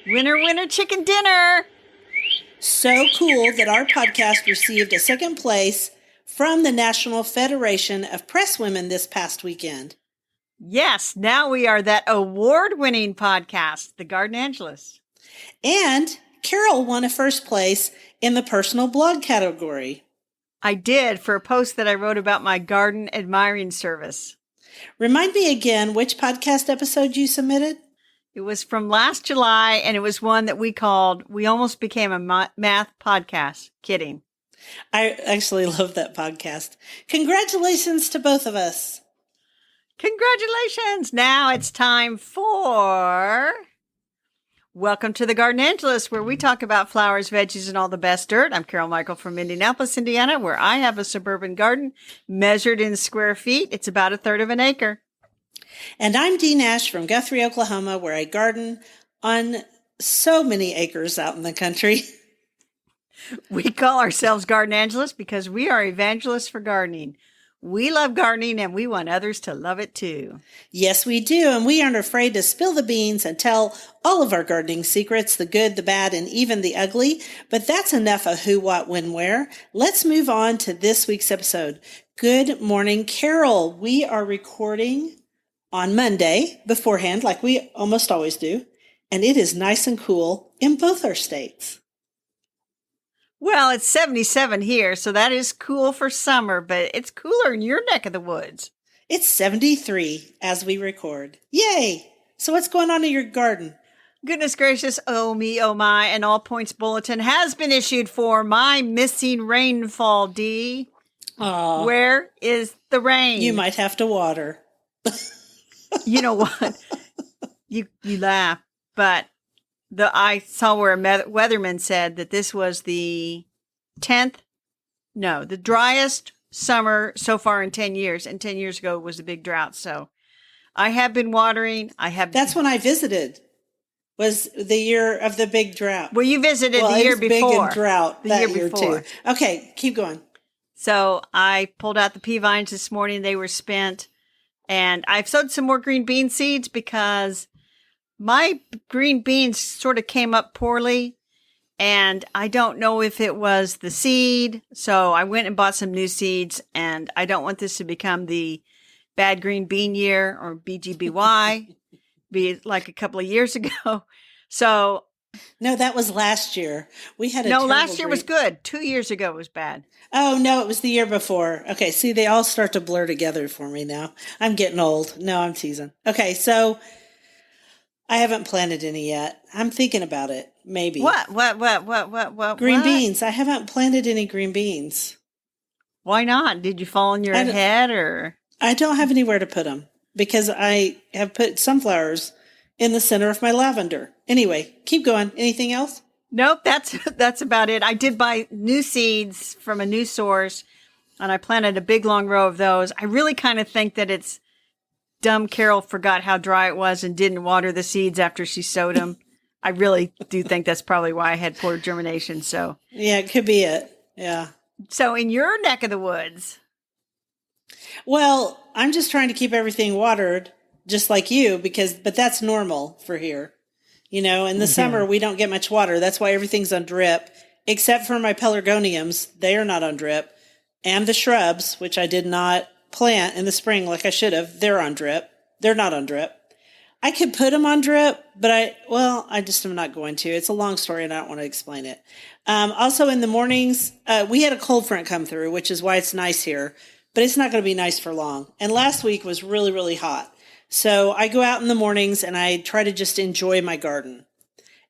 Winner, winner, chicken dinner. So cool that our podcast received a second place from the National Federation of Press Women this past weekend. Yes, now we are that award-winning podcast, The Garden Angelus. And Carol won a first place in the personal blog category. I did, for a post that I wrote about my garden admiring service. Remind me again which podcast episode you submitted? It was from last July, and it was one that we called We Almost Became a Math Podcast. Kidding. I actually love that podcast. Congratulations to both of us. Congratulations. Now it's time for Welcome to the Garden Angelus, where we talk about flowers, veggies, and all the best dirt. I'm Carol Michael from Indianapolis, Indiana, where I have a suburban garden measured in square feet. It's about 1/3 of an acre. And I'm Dee Nash from Guthrie, Oklahoma, where I garden on so many acres out in the country. We call ourselves Garden Angelus because we are evangelists for gardening. We love gardening and we want others to love it too. Yes, we do. And we aren't afraid to spill the beans and tell all of our gardening secrets, the good, the bad, and even the ugly. But that's enough of who, what, when, where. Let's move on to this week's episode. Good morning, Carol. We are recording on Monday beforehand, like we almost always do. And it is nice and cool in both our states. Well, it's 77 here, so that is cool for summer, but it's cooler in your neck of the woods. It's 73 as we record. Yay! So what's going on in your garden? Goodness gracious, oh me, oh my, an all points bulletin has been issued for my missing rainfall, D. Aw. Where is the rain? You might have to water. You know what? You laugh, but I saw where a weatherman said that this was the driest summer so far in 10 years. And 10 years ago was a big drought. So I have been watering. That's when I visited, was the year of the big drought. Well, you visited the year before. Big and drought that year before. Too. Okay, keep going. So I pulled out the pea vines this morning. They were spent. And I've sowed some more green bean seeds because my green beans sort of came up poorly. And I don't know if it was the seed. So I went and bought some new seeds. And I don't want this to become the bad green bean year or BGBY, be like a couple of years ago. So. No, that was last year. We had last year was good. 2 years ago was bad. Oh, no, it was the year before. Okay, see, they all start to blur together for me now. I'm getting old. No, I'm teasing. Okay, so I haven't planted any yet. I'm thinking about it, maybe. What? Green beans. I haven't planted any green beans. Why not? Did you fall on your head or? I don't have anywhere to put them because I have put sunflowers in the center of my lavender. Anyway, keep going. Anything else? Nope, that's about it. I did buy new seeds from a new source, and I planted a big long row of those. I really kind of think that it's dumb Carol forgot how dry it was and didn't water the seeds after she sowed them. I really do think that's probably why I had poor germination. So yeah, it could be it. Yeah. So in your neck of the woods. Well, I'm just trying to keep everything watered, just like you, but that's normal for here. You know, in the summer, we don't get much water. That's why everything's on drip, except for my pelargoniums. They are not on drip. And the shrubs, which I did not plant in the spring like I should have, they're on drip. They're not on drip. I could put them on drip, but I just am not going to. It's a long story and I don't want to explain it. Also in the mornings, we had a cold front come through, which is why it's nice here, but it's not going to be nice for long. And last week was really, really hot. So I go out in the mornings and I try to just enjoy my garden.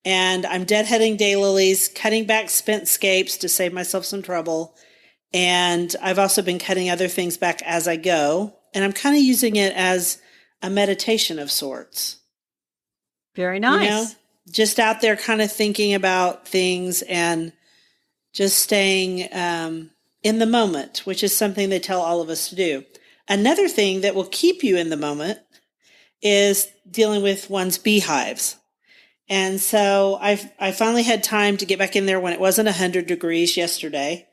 And I'm deadheading daylilies, cutting back spent scapes to save myself some trouble. And I've also been cutting other things back as I go. And I'm kind of using it as a meditation of sorts. Very nice. You know, just out there kind of thinking about things and just staying in the moment, which is something they tell all of us to do. Another thing that will keep you in the moment is dealing with one's beehives. And so I finally had time to get back in there when it wasn't 100 degrees yesterday.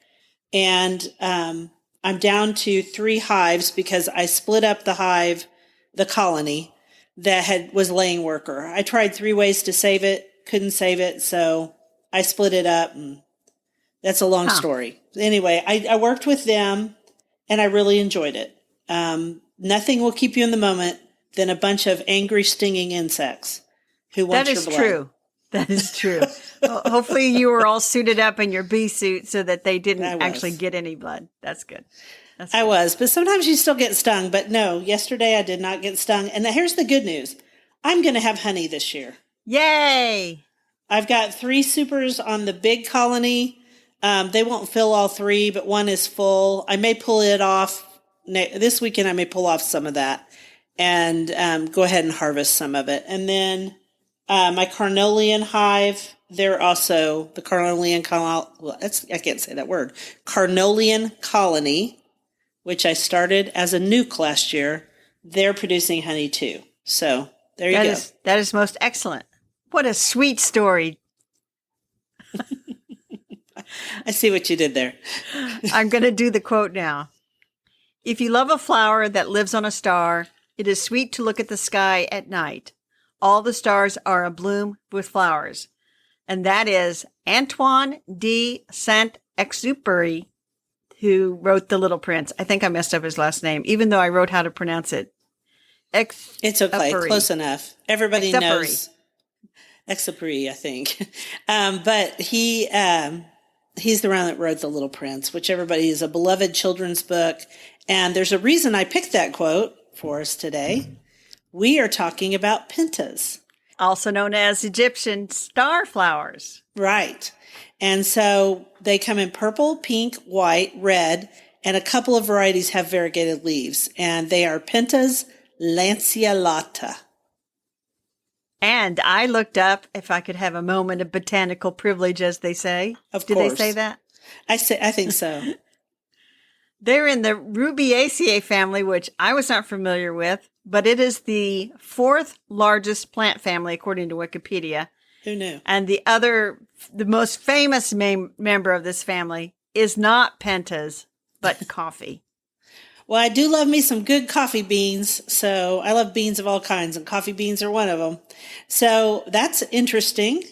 And I'm down to 3 hives because I split up the colony that was laying worker. I tried 3 ways to save it, couldn't save it, so I split it up, and that's a long story. Anyway, I worked with them, and I really enjoyed it. Nothing will keep you in the moment than a bunch of angry, stinging insects who want your blood. That is true. That is true. Well, hopefully you were all suited up in your bee suit so that they didn't actually get any blood. That's good. I was, but sometimes you still get stung. But no, yesterday I did not get stung. And here's the good news. I'm going to have honey this year. Yay! I've got 3 supers on the big colony. They won't fill all 3, but one is full. I may pull it off this weekend. I may pull off some of that and go ahead and harvest some of it. And then my carnelian hive, they're also the carnelian I can't say that word. Carnelian colony, which I started as a nuke last year. They're producing honey too. So there you go. That is most excellent. What a sweet story. I see what you did there. I'm going to do the quote now. If you love a flower that lives on a star, it is sweet to look at the sky at night. All the stars are abloom with flowers. And that is Antoine de Saint-Exupéry, who wrote The Little Prince. I think I messed up his last name, even though I wrote how to pronounce it. It's okay. Close enough. Everybody knows Exupéry, I think. But he's the one that wrote The Little Prince, which everybody is a beloved children's book. And there's a reason I picked that quote for us today. We are talking about pentas, also known as Egyptian star flowers. Right. And so they come in purple, pink, white, red, and a couple of varieties have variegated leaves. And they are Pentas lanceolata. And I looked up if I could have a moment of botanical privilege, as they say. Of Did course. they say that? I think so. They're in the Rubiaceae family, which I was not familiar with, but it is the 4th largest plant family, according to Wikipedia. Who knew? And the most famous member of this family is not pentas, but coffee. Well, I do love me some good coffee beans. So I love beans of all kinds, and coffee beans are one of them. So that's interesting.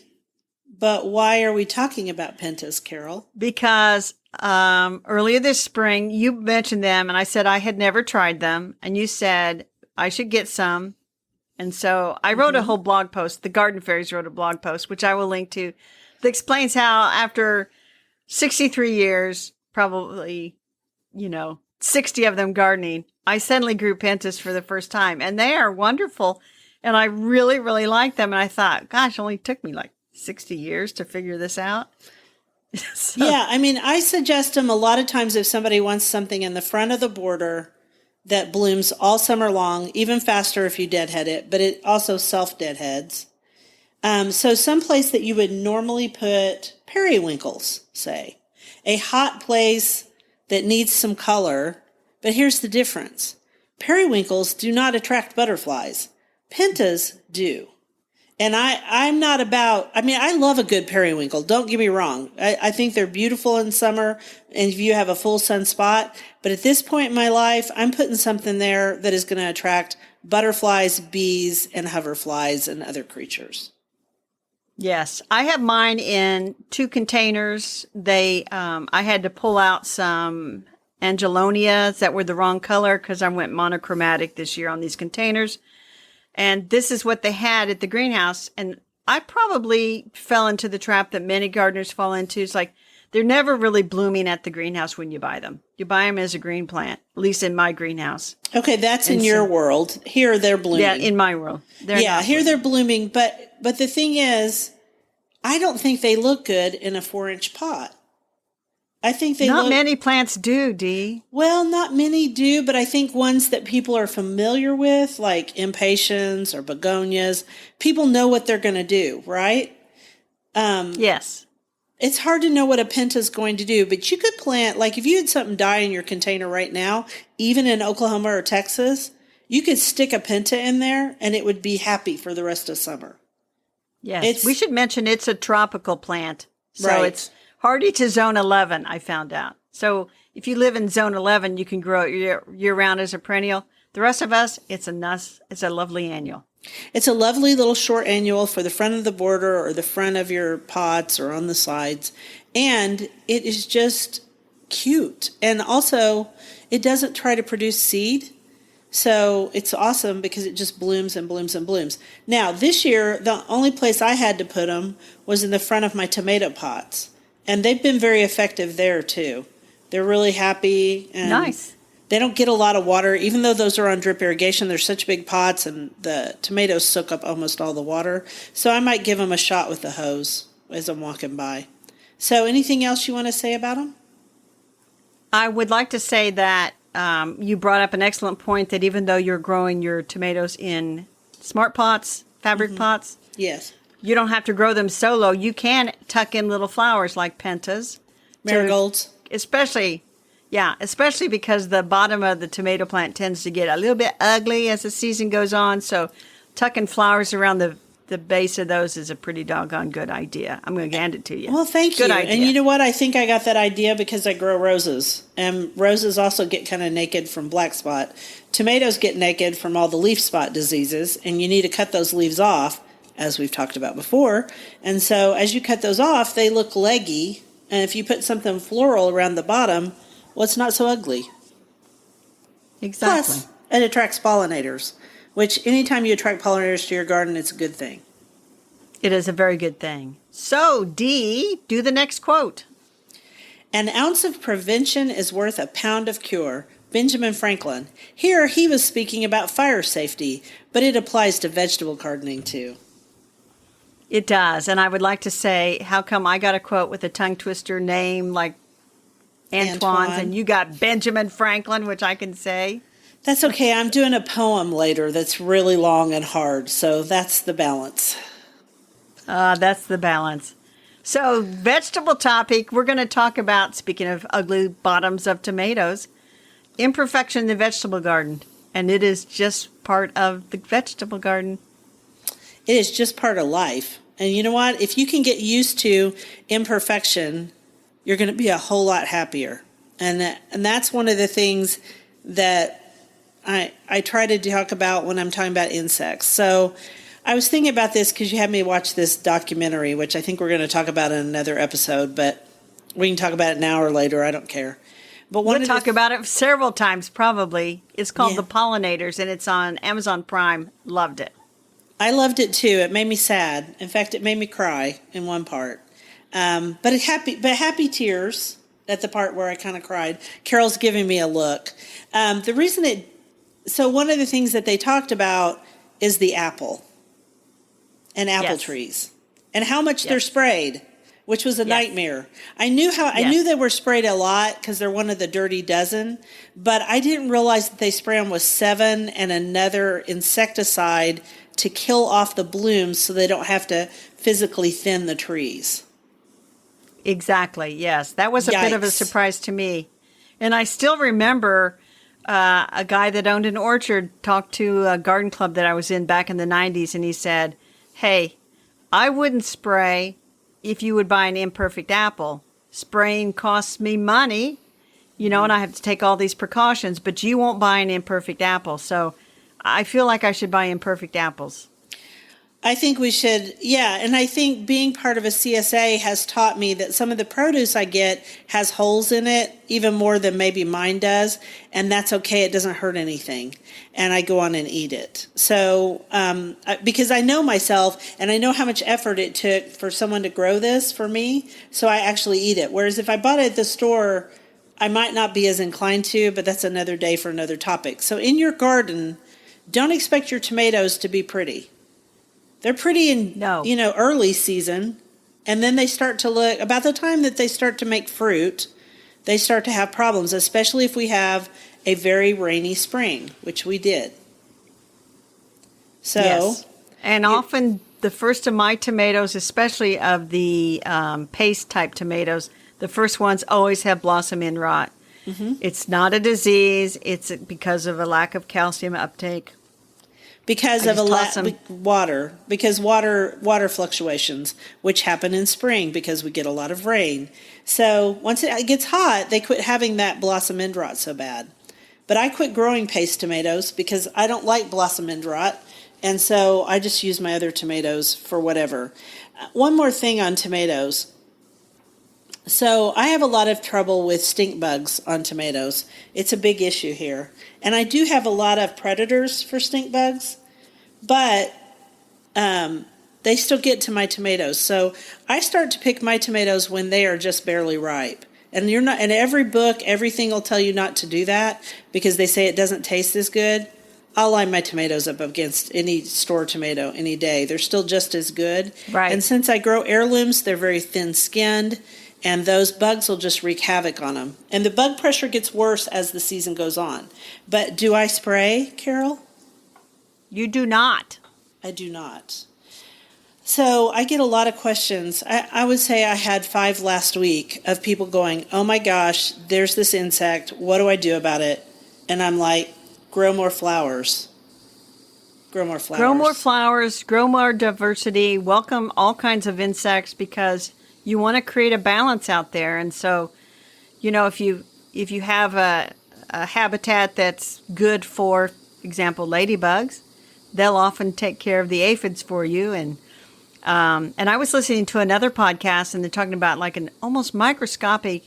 But why are we talking about pentas, Carol? Because earlier this spring, you mentioned them, and I said I had never tried them. And you said I should get some. And so I wrote a whole blog post. The Garden Fairies wrote a blog post, which I will link to, that explains how after 63 years, probably, 60 of them gardening, I suddenly grew pentas for the first time. And they are wonderful. And I really, really like them. And I thought, gosh, it only took me like 60 years to figure this out. Yeah, I mean, I suggest them a lot of times if somebody wants something in the front of the border that blooms all summer long, even faster if you deadhead it, but it also self-deadheads. So someplace that you would normally put periwinkles, say. A hot place that needs some color, but here's the difference. Periwinkles do not attract butterflies. Pentas do. And I'm not about, I love a good periwinkle. Don't get me wrong. I think they're beautiful in summer and if you have a full sun spot. But at this point in my life, I'm putting something there that is going to attract butterflies, bees, and hoverflies and other creatures. Yes. I have mine in 2 containers. I had to pull out some angelonias that were the wrong color because I went monochromatic this year on these containers. And this is what they had at the greenhouse. And I probably fell into the trap that many gardeners fall into. It's like they're never really blooming at the greenhouse when you buy them. You buy them as a green plant, at least in my greenhouse. Okay, that's in your world. Here they're blooming. Yeah, in my world. They're blooming. But the thing is, I don't think they look good in a 4-inch pot. I think Not many plants do, Dee. Well, not many do, but I think ones that people are familiar with, like impatiens or begonias, people know what they're going to do, right? Yes. It's hard to know what a penta is going to do, but you could plant, like if you had something die in your container right now, even in Oklahoma or Texas, you could stick a penta in there and it would be happy for the rest of summer. Yes. We should mention it's a tropical plant. So it's hardy to zone 11, I found out. So if you live in zone 11, you can grow it year round as a perennial. The rest of us, it's a lovely annual. It's a lovely little short annual for the front of the border or the front of your pots or on the sides. And it is just cute. And also, it doesn't try to produce seed. So it's awesome because it just blooms and blooms and blooms. Now, this year, the only place I had to put them was in the front of my tomato pots. And they've been very effective there, too. They're really happy. And nice. They don't get a lot of water. Even though those are on drip irrigation, they're such big pots, and the tomatoes soak up almost all the water. So I might give them a shot with the hose as I'm walking by. So anything else you want to say about them? I would like to say that you brought up an excellent point that even though you're growing your tomatoes in smart pots, fabric pots, yes, you don't have to grow them solo. You can tuck in little flowers like pentas. marigolds. Especially because the bottom of the tomato plant tends to get a little bit ugly as the season goes on. So tucking flowers around the base of those is a pretty doggone good idea. I'm going to hand it to you. Well, thank you. Good idea. And you know what? I think I got that idea because I grow roses. And roses also get kind of naked from black spot. Tomatoes get naked from all the leaf spot diseases. And you need to cut those leaves off, as we've talked about before. And so as you cut those off, they look leggy. And if you put something floral around the bottom, well, it's not so ugly. Exactly. Plus, it attracts pollinators, which anytime you attract pollinators to your garden, it's a good thing. It is a very good thing. So, Dee, do the next quote. An ounce of prevention is worth a pound of cure. Benjamin Franklin. Here he was speaking about fire safety, but it applies to vegetable gardening too. It does. And I would like to say, how come I got a quote with a tongue twister name like Antoine's and you got Benjamin Franklin, which I can say? That's okay. I'm doing a poem later that's really long and hard, so that's the balance. That's the balance. So, vegetable topic, we're going to talk about, speaking of ugly bottoms of tomatoes, imperfection in the vegetable garden. And it is just part of the vegetable garden. It is just part of life. And you know what? If you can get used to imperfection, you're going to be a whole lot happier. And that's one of the things that I try to talk about when I'm talking about insects. So I was thinking about this because you had me watch this documentary, which I think we're going to talk about in another episode, but we can talk about it now or later. I don't care. But we'll talk about it several times, probably. It's called The Pollinators, and it's on Amazon Prime. Loved it. I loved it, too. It made me sad. In fact, it made me cry in one part. But happy tears at the part where I kind of cried. Carol's giving me a look. So one of the things that they talked about is the apple and apple trees and how much they're sprayed, which was a nightmare. I knew they were sprayed a lot because they're one of the dirty dozen, but I didn't realize that they spray them with 7 and another insecticide to kill off the blooms so they don't have to physically thin the trees. Exactly, yes. That was a bit of a surprise to me. And I still remember a guy that owned an orchard talked to a garden club that I was in back in the 90s, and he said, hey, I wouldn't spray if you would buy an imperfect apple. Spraying costs me money, and I have to take all these precautions, but you won't buy an imperfect apple. So I feel like I should buy imperfect apples. I think we should, and I think being part of a CSA has taught me that some of the produce I get has holes in it, even more than maybe mine does, and that's okay. It doesn't hurt anything, and I go on and eat it. So, because I know myself, and I know how much effort it took for someone to grow this for me, so I actually eat it. Whereas if I bought it at the store, I might not be as inclined to, but that's another day for another topic. So in your garden, don't expect your tomatoes to be pretty. They're pretty in, early season, and then they start to look, about the time that they start to make fruit, they start to have problems, especially if we have a very rainy spring, which we did. So, yes. And often the first of my tomatoes, especially of the paste type tomatoes, the first ones always have blossom end rot. Mm-hmm. It's not a disease. It's because of a lack of calcium uptake. Because of water fluctuations, which happen in spring because we get a lot of rain. So once it gets hot, they quit having that blossom end rot so bad. But I quit growing paste tomatoes because I don't like blossom end rot. And so I just use my other tomatoes for whatever. One more thing on tomatoes. So I have a lot of trouble with stink bugs on tomatoes. It's a big issue here. And I do have a lot of predators for stink bugs, but they still get to my tomatoes. So I start to pick my tomatoes when they are just barely ripe. And you're not, in every book, everything will tell you not to do that because they say it doesn't taste as good. I'll line my tomatoes up against any store tomato any day. They're still just as good. Right. And since I grow heirlooms, they're very thin-skinned, and those bugs will just wreak havoc on them. And the bug pressure gets worse as the season goes on. But do I spray, Carol? You do not. I do not. So I get a lot of questions. I would say I had 5 last week of people going, oh my gosh, there's this insect. What do I do about it? And I'm like, grow more flowers. Grow more flowers. Grow more flowers, grow more diversity, welcome all kinds of insects because you want to create a balance out there. And so, you know, if you have a habitat that's good for example, ladybugs, they'll often take care of the aphids for you. And I was listening to another podcast and they're talking about like an almost microscopic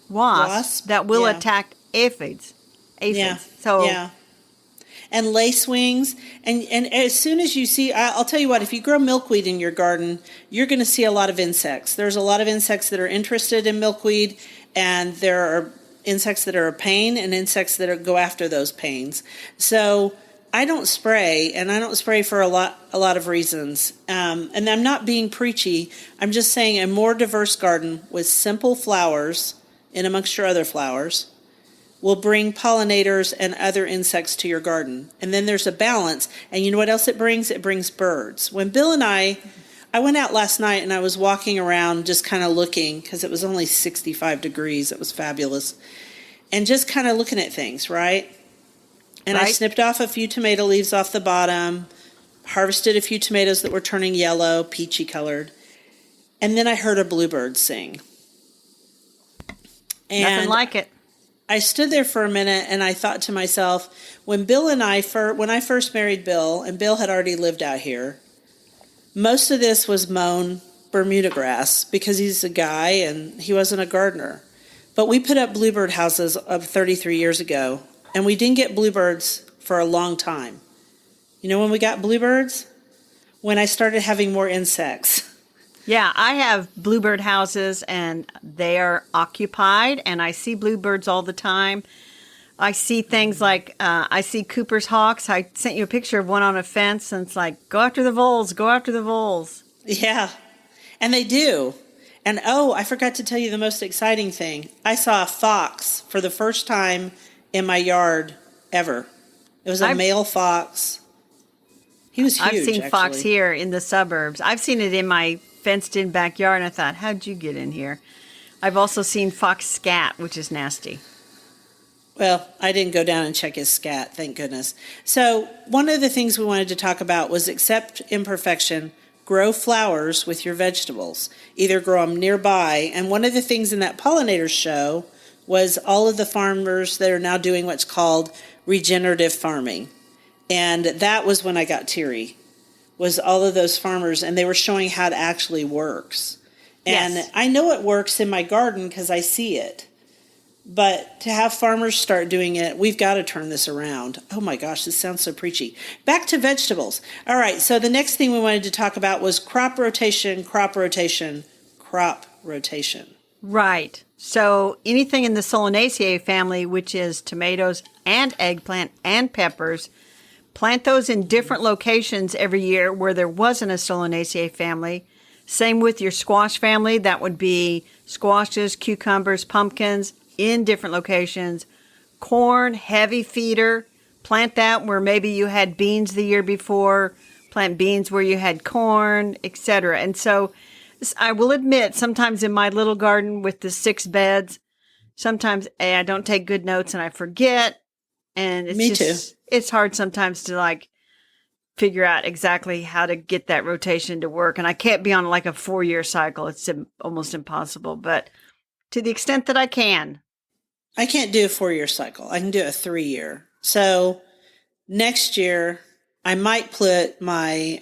wasp that will attack aphids. Yeah. So yeah. And lacewings. And as soon as you see, I'll tell you what, if you grow milkweed in your garden, you're going to see a lot of insects. There's a lot of insects that are interested in milkweed, and there are insects that are a pain and insects that go after those pains. So I don't spray, and I don't spray for a lot of reasons. And I'm not being preachy. I'm just saying a more diverse garden with simple flowers in amongst your other flowers will bring pollinators and other insects to your garden. And then there's a balance. And you know what else it brings? It brings birds. When Bill and I went out last night and I was walking around just kind of looking because it was only 65 degrees. It was fabulous. And just kind of looking at things, right? And I snipped off a few tomato leaves off the bottom, harvested a few tomatoes that were turning yellow, peachy colored. And then I heard a bluebird sing. And nothing like it. I stood there for a minute and I thought to myself, when I first married Bill, and Bill had already lived out here, most of this was mown Bermuda grass because he's a guy and he wasn't a gardener. But we put up bluebird houses 33 years ago, and we didn't get bluebirds for a long time. You know when we got bluebirds? When I started having more insects. Yeah, I have bluebird houses, and they are occupied, and I see bluebirds all the time. I see things like, I see Cooper's hawks. I sent you a picture of one on a fence, and it's like, go after the voles, go after the voles. Yeah, and they do. And I forgot to tell you the most exciting thing. I saw a fox for the first time in my yard ever. It was a male fox. He was huge, I've seen actually. fox here in the suburbs. I've seen it in my fenced-in backyard, and I thought, how'd you get in here? I've also seen fox scat, which is nasty. Well, I didn't go down and check his scat, thank goodness. So one of the things we wanted to talk about was accept imperfection, grow flowers with your vegetables. Either grow them nearby. And one of the things in that pollinators show was all of the farmers that are now doing what's called regenerative farming. And that was when I got teary, was all of those farmers, and they were showing how it actually works. And yes. I know it works in my garden because I see it. But to have farmers start doing it, we've got to turn this around. Oh my gosh, this sounds so preachy. Back to vegetables. All right, so the next thing we wanted to talk about was crop rotation, crop rotation, crop rotation. Right. So anything in the Solanaceae family, which is tomatoes and eggplant and peppers, plant those in different locations every year where there wasn't a Solanaceae family. Same with your squash family. That would be squashes, cucumbers, pumpkins in different locations. Corn, heavy feeder. Plant that where maybe you had beans the year before. Plant beans where you had corn, etc. And so I will admit, sometimes in my little garden with the 6 beds, sometimes I don't take good notes and I forget. And it's Me too. It's hard sometimes to figure out exactly how to get that rotation to work. And I can't be on like a 4-year cycle. It's almost impossible. But to the extent that I can, I can't do a 4-year cycle. I can do a 3-year. So next year, I might put my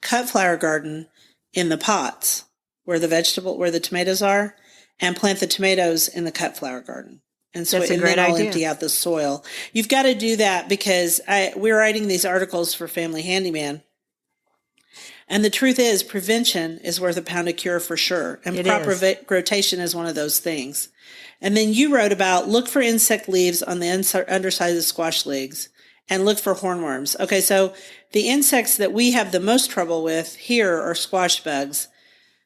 cut flower garden in the pots where the tomatoes are, and plant the tomatoes in the cut flower garden. And so, That's a and great then I'll idea. empty out the soil. You've got to do that because we're writing these articles for Family Handyman. And the truth is, prevention is worth a pound of cure for sure. And proper rotation is one of those things. And then you wrote about look for insect leaves on the underside of squash leaves and look for hornworms. Okay, so the insects that we have the most trouble with here are squash bugs.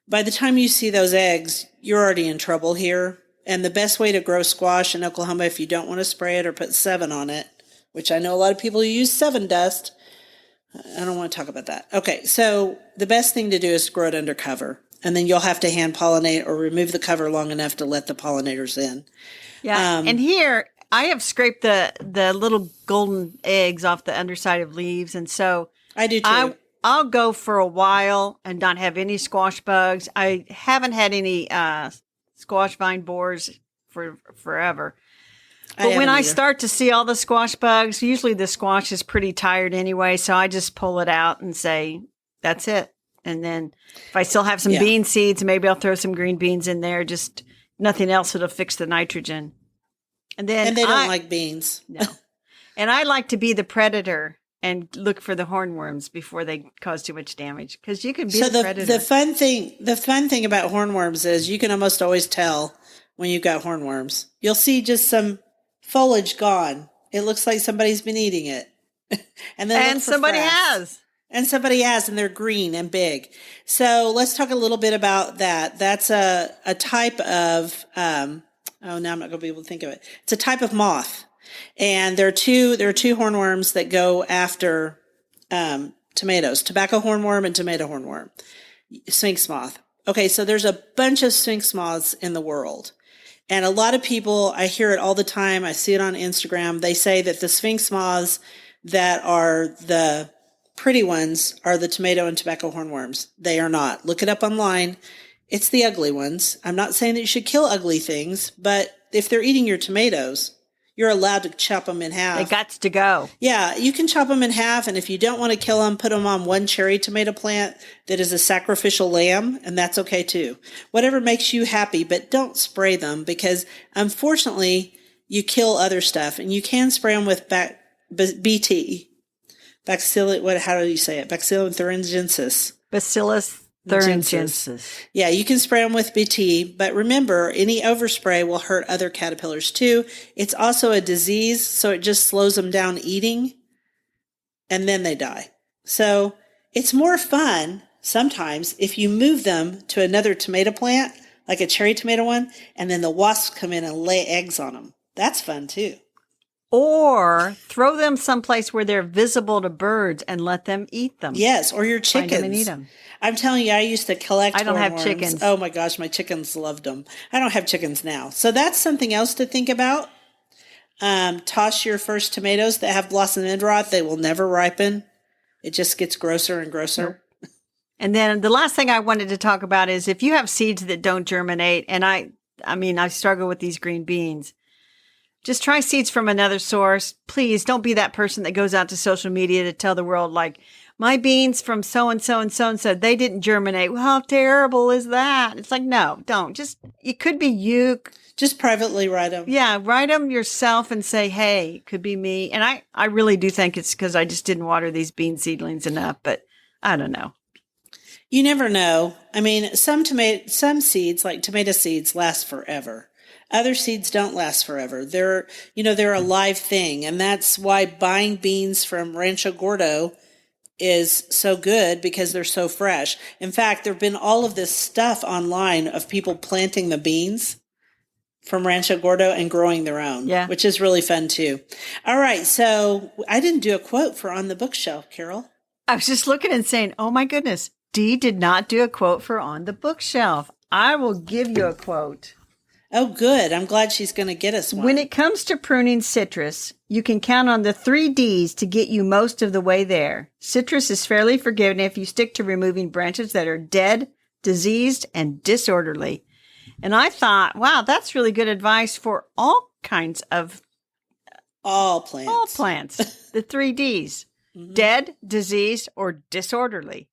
By the time you see those eggs, you're already in trouble here. And the best way to grow squash in Oklahoma, if you don't want to spray it or put 7 on it, which I know a lot of people use 7 dust. I don't want to talk about that. Okay, so the best thing to do is grow it under cover. And then you'll have to hand pollinate or remove the cover long enough to let the pollinators in. Yeah, and here I have scraped the little golden eggs off the underside of leaves. And so I do too. I'll go for a while and not have any squash bugs. I haven't had any squash vine borers for forever. But when I start to see all the squash bugs, usually the squash is pretty tired anyway, so I just pull it out and say, that's it. And then if I still have some bean seeds, maybe I'll throw some green beans in there. Just nothing else that'll fix the nitrogen. And they don't like beans. No. And I like to be the predator and look for the hornworms before they cause too much damage, because you can be the predator. The fun thing about hornworms is you can almost always tell when you've got hornworms. You'll see just some foliage gone. It looks like somebody's been eating it. And somebody has. And somebody has, and they're green and big. So let's talk a little bit about that. That's a type of, now I'm not going to be able to think of it. It's a type of moth. And there are two hornworms that go after tomatoes, tobacco hornworm and tomato hornworm, sphinx moth. Okay, so there's a bunch of sphinx moths in the world. And a lot of people, I hear it all the time, I see it on Instagram, they say that the sphinx moths that are the pretty ones are the tomato and tobacco hornworms. They are not. Look it up online. It's the ugly ones. I'm not saying that you should kill ugly things, but if they're eating your tomatoes, you're allowed to chop them in half. They got to go. Yeah, you can chop them in half, and if you don't want to kill them, put them on one cherry tomato plant that is a sacrificial lamb, and that's okay too. Whatever makes you happy, but don't spray them because, unfortunately, you kill other stuff, and you can spray them with BT. How do you say it? Bacillus thuringiensis. Bacillus thuringiensis. Yeah, you can spray them with BT, but remember, any overspray will hurt other caterpillars too. It's also a disease, so it just slows them down eating, and then they die. So it's more fun sometimes if you move them to another tomato plant, like a cherry tomato one, and then the wasps come in and lay eggs on them. That's fun too. Or throw them someplace where they're visible to birds and let them eat them. Yes, or your chickens. Find them and eat them. I'm telling you, I used to collect I don't have hornworms. chickens. Oh my gosh, my chickens loved them. I don't have chickens now. So that's something else to think about. Toss your first tomatoes that have blossom end rot. They will never ripen. It just gets grosser and grosser. Nope. And then the last thing I wanted to talk about is if you have seeds that don't germinate, and I struggle with these green beans, just try seeds from another source. Please don't be that person that goes out to social media to tell the world, like, my beans from so-and-so and so-and-so, they didn't germinate. Well, how terrible is that? It's like, no, don't. It could be you. Just privately write them. Yeah, write them yourself and say, hey, it could be me. And I really do think it's because I just didn't water these bean seedlings enough, but I don't know. You never know. I mean, some seeds, like tomato seeds, last forever. Other seeds don't last forever. They're a live thing. And that's why buying beans from Rancho Gordo is so good, because they're so fresh. In fact, there've been all of this stuff online of people planting the beans from Rancho Gordo and growing their own, which is really fun too. All right. So I didn't do a quote for On the Bookshelf, Carol. I was just looking and saying, oh my goodness, Dee did not do a quote for On the Bookshelf. I will give you a quote. Oh, good. I'm glad she's going to get us one. When it comes to pruning citrus, you can count on the 3 Ds to get you most of the way there. Citrus is fairly forgiving if you stick to removing branches that are dead, diseased, and disorderly. And I thought, wow, that's really good advice for all kinds of All plants. all plants. The 3 Ds: dead, diseased, or disorderly.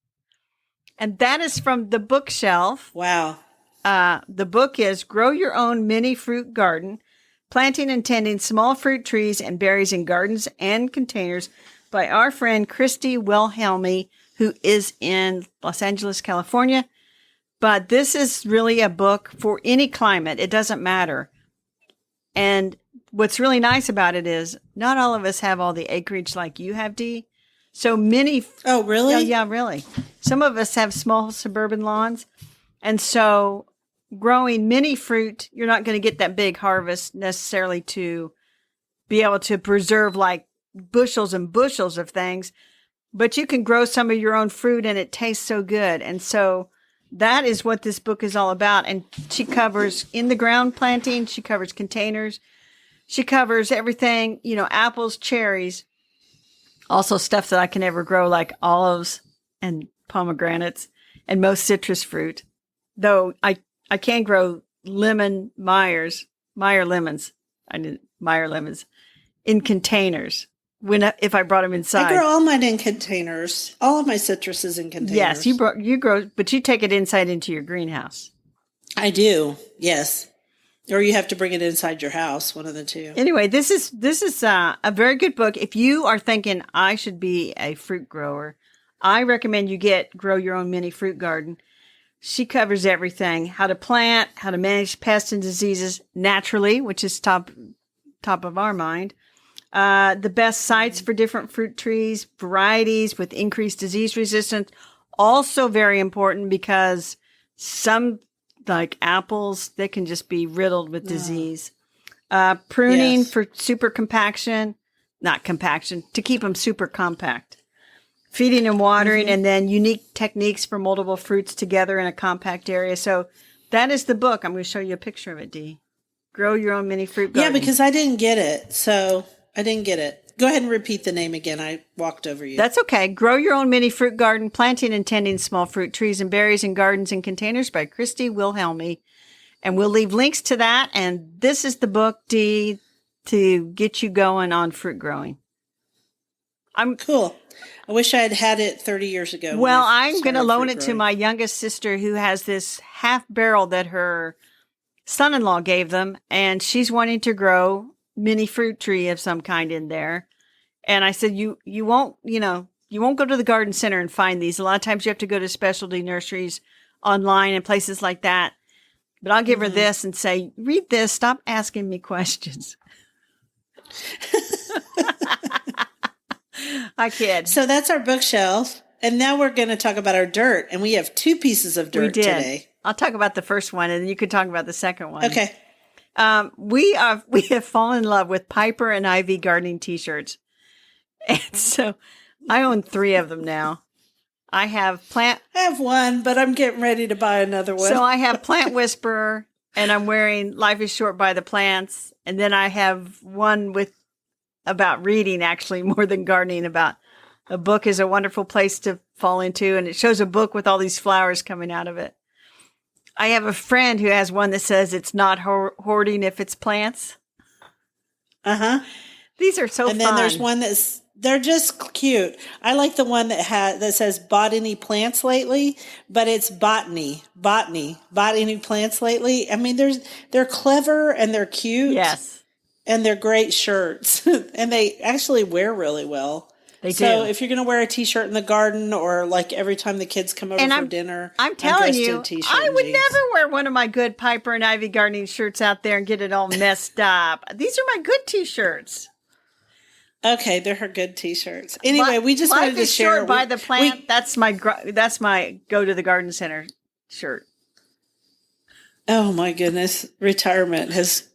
And that is from the bookshelf. Wow. The book is Grow Your Own Mini Fruit Garden, Planting and Tending Small Fruit Trees and Berries in Gardens and Containers by our friend Christy Wilhelmy, who is in Los Angeles, California. But this is really a book for any climate. It doesn't matter. And what's really nice about it is not all of us have all the acreage like you have, Dee. So many. Oh, really? Oh, yeah, really. Some of us have small suburban lawns. And so growing mini fruit, you're not going to get that big harvest necessarily to be able to preserve like bushels and bushels of things. But you can grow some of your own fruit and it tastes so good. And so that is what this book is all about. And she covers in the ground planting. She covers containers. She covers everything, apples, cherries, also stuff that I can never grow like olives and pomegranates and most citrus fruit. Though I can grow Meyer lemons. Meyer lemons in containers. If I brought them inside. I grow all mine in containers. All of my citrus is in containers. Yes, you grow, but you take it inside into your greenhouse. I do. Yes. Or you have to bring it inside your house, one of the two. Anyway, this is a very good book. If you are thinking I should be a fruit grower, I recommend you Grow Your Own Mini Fruit Garden. She covers everything: how to plant, how to manage pests and diseases naturally, which is top of our mind. The best sites for different fruit trees, varieties with increased disease resistance. Also very important because some, like apples, they can just be riddled with disease. Pruning for super compaction, not compaction, to keep them super compact. Feeding and watering, and then unique techniques for multiple fruits together in a compact area. So that is the book. I'm going to show you a picture of it, Dee. Grow Your Own Mini Fruit Garden. Yeah, because I didn't get it. So I didn't get it. Go ahead and repeat the name again. I walked over you. That's okay. Grow Your Own Mini Fruit Garden, Planting and Tending Small Fruit Trees and Berries in Gardens and Containers by Christy Wilhelmy. And we'll leave links to that. And this is the book, Dee, to get you going on fruit growing. I'm cool. I wish I had had it 30 years ago. Well, I'm going to loan it to my youngest sister who has this half barrel that her son-in-law gave them. And she's wanting to grow mini fruit tree of some kind in there. And I said, you won't go to the garden center and find these. A lot of times you have to go to specialty nurseries online and places like that. But I'll give her this and say, read this. Stop asking me questions. I kid. So that's our bookshelf. And now we're going to talk about our dirt. And we have 2 pieces of dirt today. I'll talk about the first one and then you can talk about the second one. Okay. We have fallen in love with Piper and Ivy gardening t-shirts. And so I own 3 of them now. I have one, but I'm getting ready to buy another one. So I have Plant Whisperer and I'm wearing Life is Short by the Plants. And then I have one about reading, actually, more than gardening. About a book is a wonderful place to fall into. And it shows a book with all these flowers coming out of it. I have a friend who has one that says it's not hoarding if it's plants. Uh-huh. These are so fun. And then there's one they're just cute. I like the one that says bought any plants lately, but it's botany. Bought any plants lately. I mean, they're clever and they're cute. Yes. And they're great shirts. And they actually wear really well. They do. So if you're going to wear a t-shirt in the garden or like every time the kids come over for dinner, I'm telling you, I would jeans. never wear one of my good Piper and Ivy gardening shirts out there and get it all messed up. These are my good t-shirts. Okay, they're her good t-shirts. Anyway, we just Life wanted to is share. Short by the Plant. That's my go to the garden center shirt. Oh my goodness, retirement has.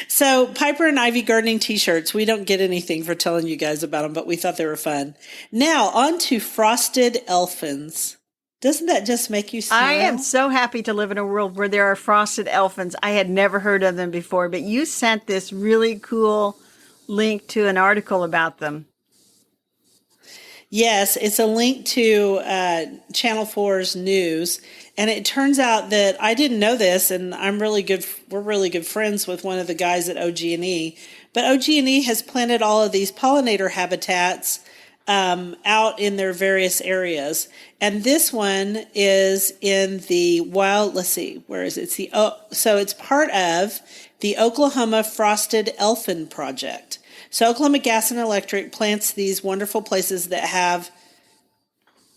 So Piper and Ivy gardening t-shirts. We don't get anything for telling you guys about them, but we thought they were fun. Now on to frosted elfins. Doesn't that just make you smile? I am so happy to live in a world where there are frosted elfins. I had never heard of them before, but you sent this really cool link to an article about them. Yes, it's a link to Channel 4's news, and it turns out that I didn't know this, and I'm really good. We're really good friends with one of the guys at OG&E, but OG&E has planted all of these pollinator habitats out in their various areas, and this one is in the wild. Let's see, where is it? So it's part of the Oklahoma Frosted Elfin Project. So Oklahoma Gas and Electric plants these wonderful places that have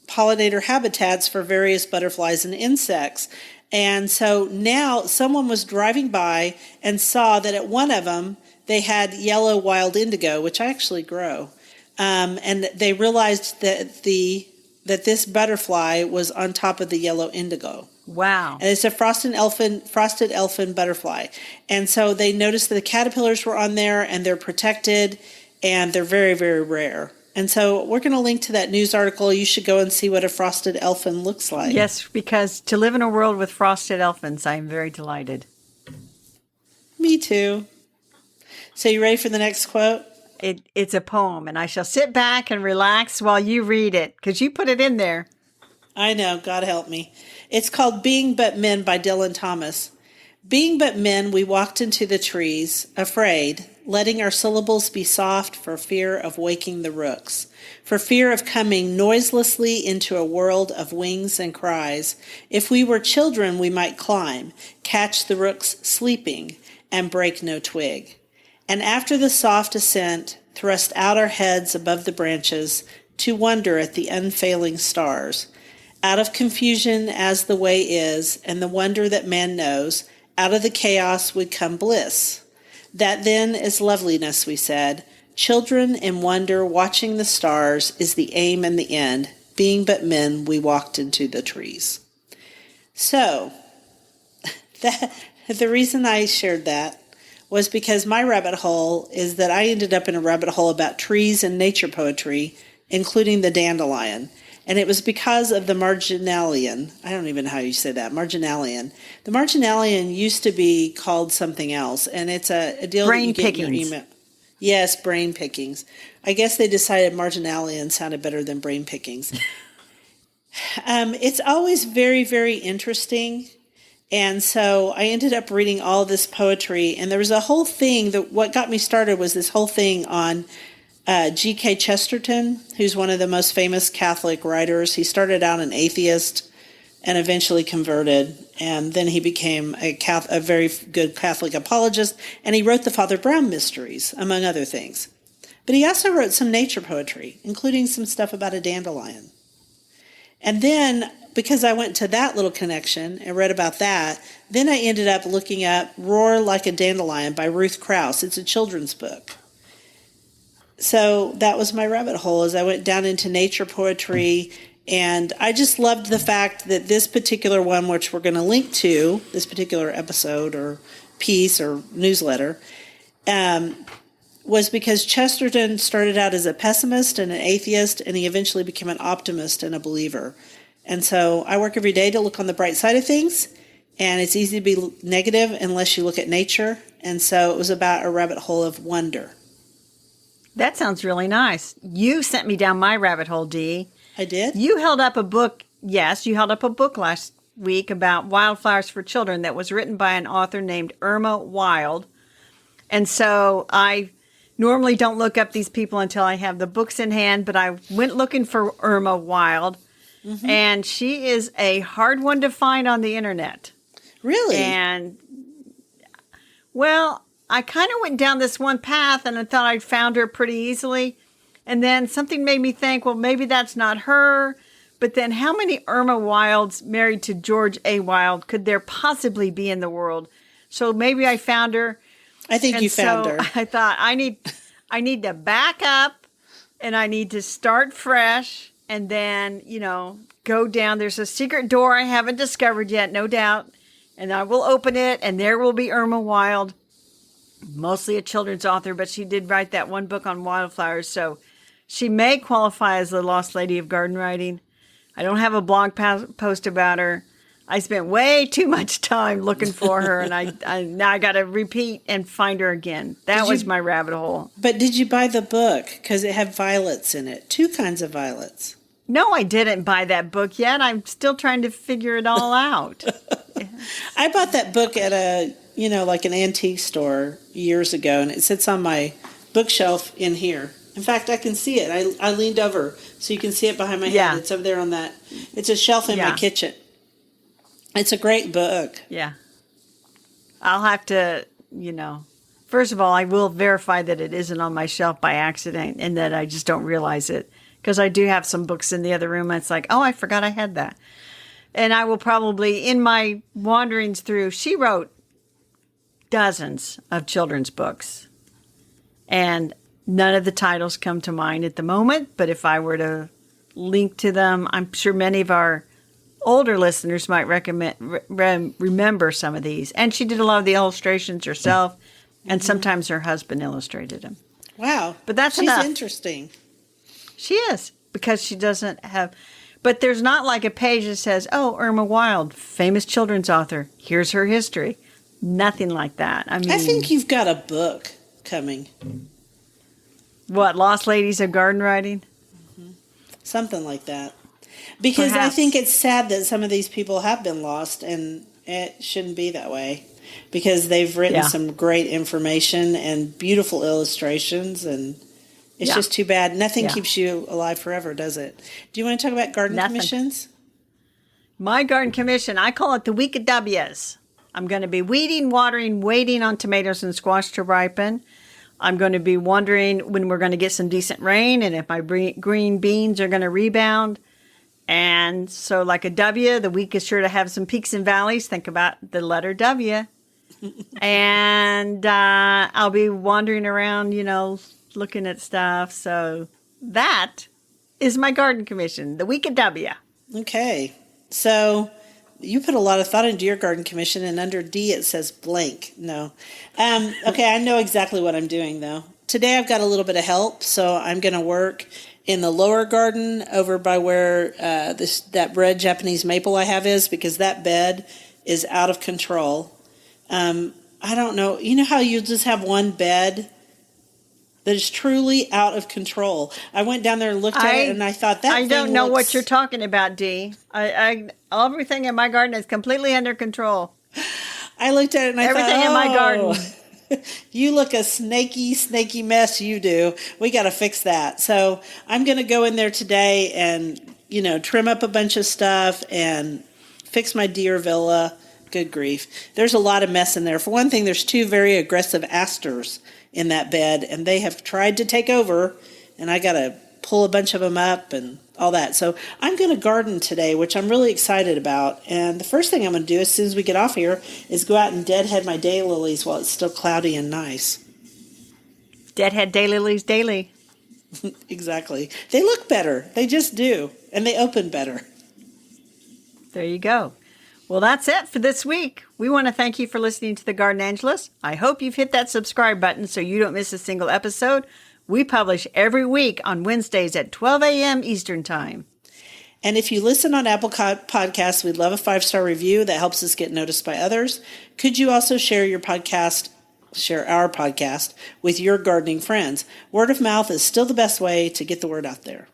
pollinator habitats for various butterflies and insects. And so now someone was driving by and saw that at one of them they had yellow wild indigo, which I actually grow. And they realized that this butterfly was on top of the yellow indigo. Wow. And it's a frosted elfin butterfly. And so they noticed that the caterpillars were on there and they're protected and they're very, very rare. And so we're going to link to that news article. You should go and see what a frosted elfin looks like. Yes, because to live in a world with frosted elfins, I am very delighted. Me too. So you ready for the next quote? It's a poem, and I shall sit back and relax while you read it, because you put it in there. I know, God help me. It's called Being But Men by Dylan Thomas. Being but men, we walked into the trees, afraid, letting our syllables be soft for fear of waking the rooks, for fear of coming noiselessly into a world of wings and cries. If we were children, we might climb, catch the rooks sleeping, and break no twig. And after the soft ascent, thrust out our heads above the branches to wonder at the unfailing stars. Out of confusion as the way is, and the wonder that man knows, out of the chaos would come bliss. That then is loveliness, we said. Children in wonder watching the stars is the aim and the end. Being but men, we walked into the trees. So, the reason I shared that was because my rabbit hole is that I ended up in a rabbit hole about trees and nature poetry, including the dandelion. And it was because of the marginalian. I don't even know how you say that. Marginalian. The marginalian used to be called something else, and it's a deal Brain that you get in pickings. your email. Yes, brain pickings. I guess they decided marginalian sounded better than brain pickings. It's always very, very interesting. And so I ended up reading all this poetry, and there was a whole thing that what got me started was this whole thing on G.K. Chesterton, who's one of the most famous Catholic writers. He started out an atheist and eventually converted, and then he became a very good Catholic apologist, and he wrote the Father Brown Mysteries, among other things. But he also wrote some nature poetry, including some stuff about a dandelion. And then, because I went to that little connection and read about that, then I ended up looking up Roar Like a Dandelion by Ruth Krauss. It's a children's book. So that was my rabbit hole as I went down into nature poetry, and I just loved the fact that this particular one, which we're going to link to, this particular episode or piece or newsletter, was because Chesterton started out as a pessimist and an atheist, and he eventually became an optimist and a believer. And so I work every day to look on the bright side of things, and it's easy to be negative unless you look at nature. And so it was about a rabbit hole of wonder. That sounds really nice. You sent me down my rabbit hole, Dee. I did? You held up a book. Yes, you held up a book last week about wildflowers for children that was written by an author named Irma Wild. And so I normally don't look up these people until I have the books in hand, but I went looking for Irma Wild, and she is a hard one to find on the internet. Really? And, well, I kind of went down this one path and I thought I'd found her pretty easily. And then something made me think, well, maybe that's not her. But then how many Irma Wilds married to George A. Wild could there possibly be in the world? So maybe I found her. I think you found her. I thought I need to back up and I need to start fresh and then, go down. There's a secret door I haven't discovered yet, no doubt. And I will open it and there will be Irma Wild. Mostly a children's author, but she did write that one book on wildflowers, so she may qualify as the lost lady of garden writing. I don't have a blog post about her. I spent way too much time looking for her, and now I got to repeat and find her again. That was my rabbit hole. But did you buy the book? Because it had violets in it. 2 kinds of violets. No, I didn't buy that book yet. I'm still trying to figure it all out. I bought that book at like an antique store years ago, and it sits on my bookshelf in here. In fact, I can see it. I leaned over so you can see it behind my head. It's over there on that. It's a shelf in my kitchen. It's a great book. Yeah. I'll have to, first of all, I will verify that it isn't on my shelf by accident and that I just don't realize it. Because I do have some books in the other room. And it's like, oh, I forgot I had that. And I will probably, in my wanderings through, she wrote dozens of children's books. And none of the titles come to mind at the moment. But if I were to link to them, I'm sure many of our older listeners might remember some of these. And she did a lot of the illustrations herself, and sometimes her husband illustrated them. Wow. But that's She's enough. Interesting. She is, because she doesn't have... But there's not like a page that says, oh, Irma Wild, famous children's author, here's her history. Nothing like that. I think you've got a book coming. What, Lost Ladies of Garden Writing? Mm-hmm. Something like that. Because Perhaps. I think it's sad that some of these people have been lost, and it shouldn't be that way. Because they've written some great information and beautiful illustrations, and it's just too bad. Nothing keeps you alive forever, does it? Do you want to talk about garden commissions? My garden commission, I call it the week of W's. I'm going to be weeding, watering, waiting on tomatoes and squash to ripen. I'm going to be wondering when we're going to get some decent rain and if my green beans are going to rebound. And so like a W, the week is sure to have some peaks and valleys. Think about the letter W. And I'll be wandering around, looking at stuff. So that is my garden commission, the week of W. Okay. So you put a lot of thought into your garden commission, and under D it says blank. No. Okay, I know exactly what I'm doing, though. Today I've got a little bit of help, so I'm going to work in the lower garden over by where that red Japanese maple I have is, because that bed is out of control. I don't know. You know how you just have one bed that is truly out of control? I went down there and looked at it, and I thought that I don't know what you're talking about, Dee. Everything in my garden is completely under control. I looked at it and I everything thought, in my garden. You look a snaky mess, you do. We got to fix that. So I'm going to go in there today and, trim up a bunch of stuff and fix my deer villa. Good grief. There's a lot of mess in there. For one thing, there's 2 very aggressive asters in that bed, and they have tried to take over, and I got to pull a bunch of them up and all that. So I'm going to garden today, which I'm really excited about. And the first thing I'm going to do as soon as we get off here is go out and deadhead my daylilies while it's still cloudy and nice. Deadhead daylilies daily. Exactly. They look better. They just do. And they open better. There you go. Well, that's it for this week. We want to thank you for listening to The Garden Angelist. I hope you've hit that subscribe button so you don't miss a single episode. We publish every week on Wednesdays at 12 a.m. Eastern Time. And if you listen on Apple Podcasts, we'd love a 5-star review. That helps us get noticed by others. Could you also share our podcast with your gardening friends? Word of mouth is still the best way to get the word out there.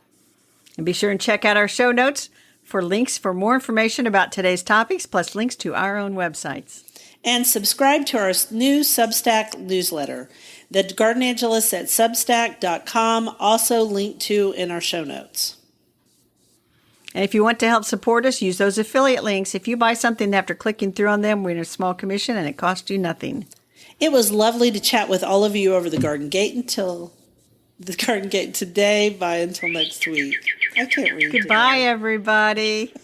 And be sure and check out our show notes for links for more information about today's topics, plus links to our own websites. And subscribe to our new Substack newsletter, The Garden Angelist at Substack.com, also linked to in our show notes. And if you want to help support us, use those affiliate links. If you buy something after clicking through on them, we're in a small commission and it costs you nothing. It was lovely to chat with all of you over the Garden Gate today. Bye until next week. I can't read. Goodbye, everybody.